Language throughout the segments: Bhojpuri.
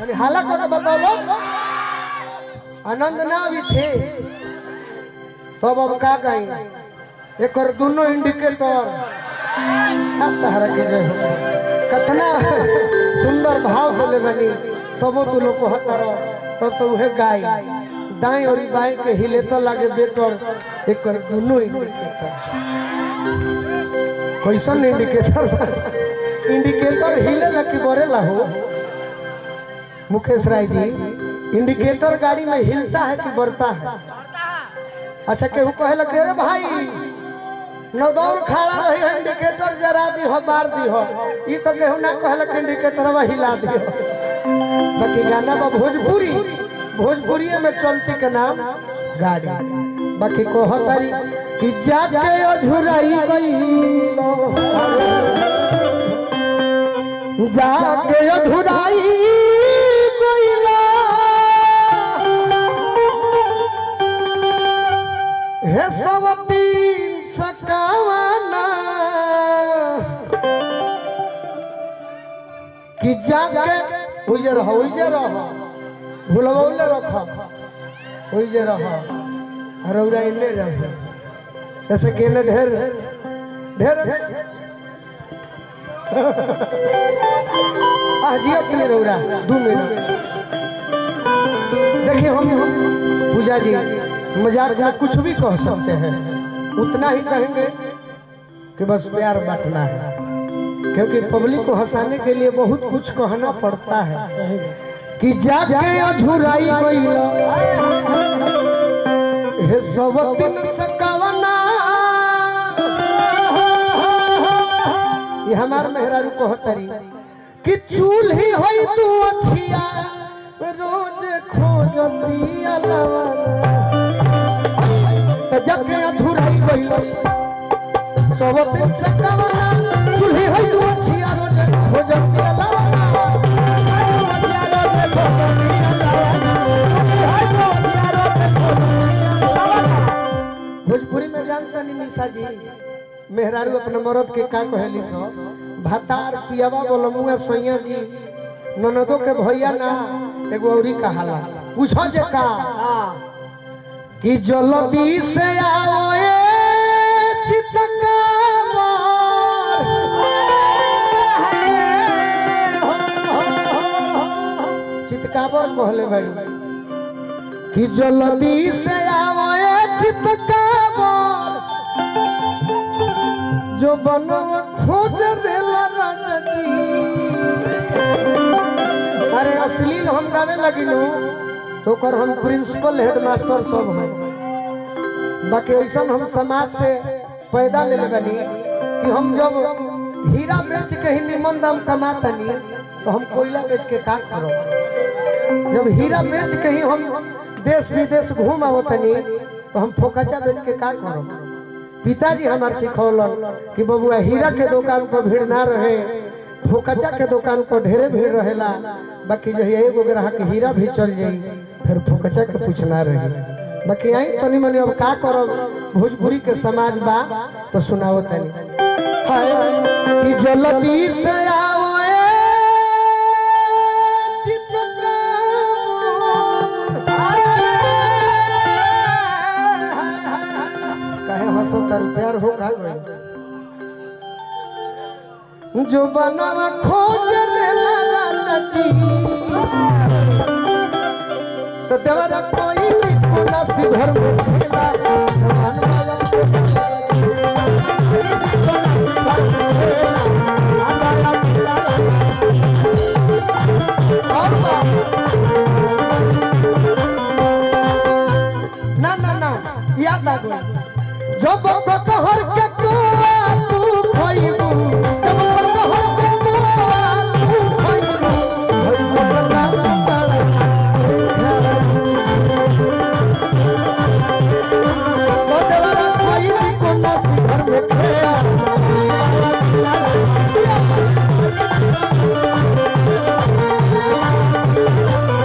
अरे हाला कर बताओ लोग आनंद ना भी थे तो अब का गई एक और दोनों इंडिकेटर तहरा के जय हो कतना सुंदर भाव बोले बनी तब तो लोग को हतारो तब तो वह गाय दाएं और बाएं के हिले तो लागे बेटर एक और दोनों इंडिकेटर कैसन इंडिकेटर इंडिकेटर हिले लकी बरे ला हो मुकेश राय जी इंडिकेटर गाड़ी में हिलता है कि बढ़ता है अच्छा केहू कहे लगे अरे भाई नौदौर खड़ा रही है इंडिकेटर जरा दी हो बार दी हो ये तो केहू ना कहे लगे इंडिकेटर हिला दी हो बाकी गाना बा भोजपुरी भोजपुरी में चलती के नाम गाड़ी बाकी कहतारी कि जाके अझुराई गईलो जाके अझुराई गईलो हे सवती सकावना कि जाके उजे रहो भूलवले रखो उजे रहो रौरा इन्ने रहो ऐसे केले ढेर ढेर जिया के रौरा 2 मिनट देखिए हम पूजा जी मजाक में कुछ भी कह सकते हैं उतना ही कहेंगे कि बस प्यार बांटना है क्योंकि पब्लिक को हंसाने के लिए बहुत कुछ कहना पड़ता है कि जाके अधूराई गईलो हे सब दिन सकावना ये हमार मेहरारू कहतरी कि चूल्ही होई तू अछिया रोज खोजती अलवाना जाके अधूराई गईलो सब दिन सकावना चूल्ही होई तू अछिया रोज खोजती अलवाना भोजपुरी में जानता नहीं निशा जी मेहरारू अपने मरद के का कहली सो भातार पियावा बोलमुआ सैया जी ननदो के भैया ना एगो औरी कहाला पूछो जे का कि जल्दी से आओ ए चितकावर कहले बड़ी कि जल्दी से आओ ए चितकावर जो बनवा खोज रेला राजा जी अरे अश्लील हम गावे लगिनु तो कर हम प्रिंसिपल हेडमास्टर सब हैं बाकी ऐसा हम समाज से पैदा ले बनी कि हम जब हीरा बेच के ही निमन दाम कमातनी तो हम कोयला बेच के का करो जब हीरा बेच के ही हम देश विदेश घूम आवतनी तो हम फोकचा बेच के का करो पिताजी हमार सिखौलन कि बबुआ हीरा के दुकान पर भीड़ ना रहे फोकचा के दुकान पर ढेरे भीड़ रहेला बाकी जो एगो ग्राहक हीरा भी चल जाई फिर फोकचा के पूछना रहे बाकी आई तनी मनी अब का करब भोजपुरी के समाज बा तो सुनाओ तनी कि जल्दी से आओ हसतर प्यार हो का जो बनवा खोज रेला राजा जी तो देवरा कोई कोना सिधर में खेला ना ना ना याद आ गया जब कहर के तू खोइबू जब कहर के तू खोइबू तो देवरा कोई भी कोना सी घर में खेला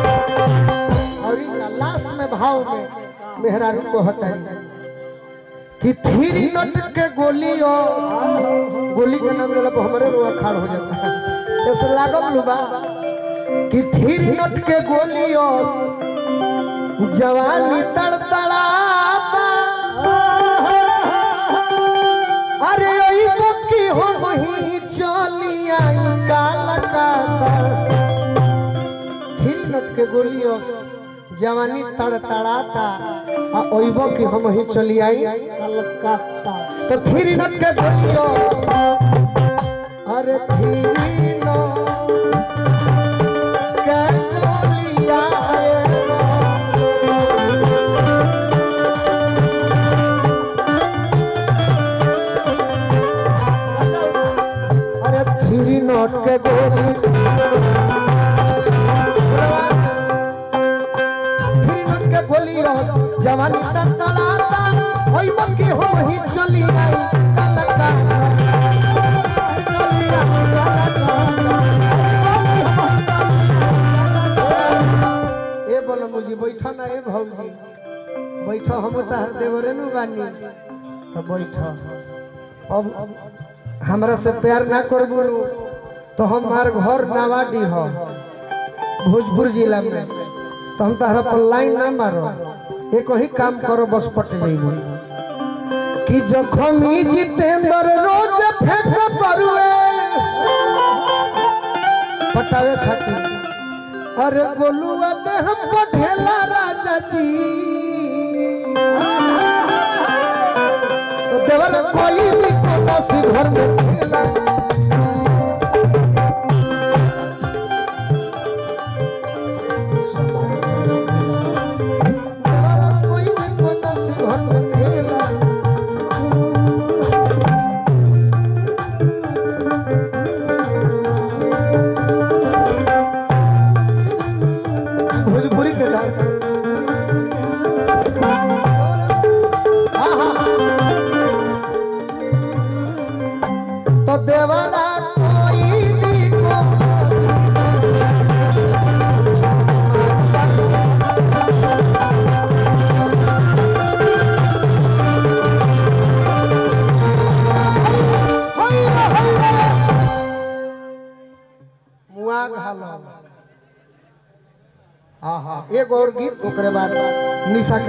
और लास्ट में भाव में मेहरारू को हतारी कि 3 नट के गोली के नाम लेला हमारे रुआ खाड़ हो जाता है ऐसे लागल लुबा कि थीर नट के गोलियों जवानी तड़तड़ाता अरे ओई बक्की हो वही चली आई काला काता थीर नट के गोलियों जवानी तड़तड़ाता आ ओइबो कि हम ही चली आई कलकत्ता तो थीर नट के गोलियों अरे थीर नट नोट के गोली नोट के गोली रस जवानी तड़तड़ाता ओई बक्की हो ही चली आई कलकत्ता ए बोला मुझे बैठा ना ए भौजी बैठा हम तहर देवरे नु बानी तो बैठा अब हमरा से प्यार ना करबू तो हमार घर नावाडी हो भोजपुर जिला में तो हम तहरा पर लाइन ना मारो ये कोई काम करो बस पट जाइबू कि जखन ई जितेंद्र रोज फेंक परुए पटावे खातिर अरे गोलुआ दे हम पढ़ेला राजा जी तो देवर कोई भी कोसी घर में खेला तो देवाला कोई दिखो मुआ घालो एक और गीत ओकरे बाद निशा के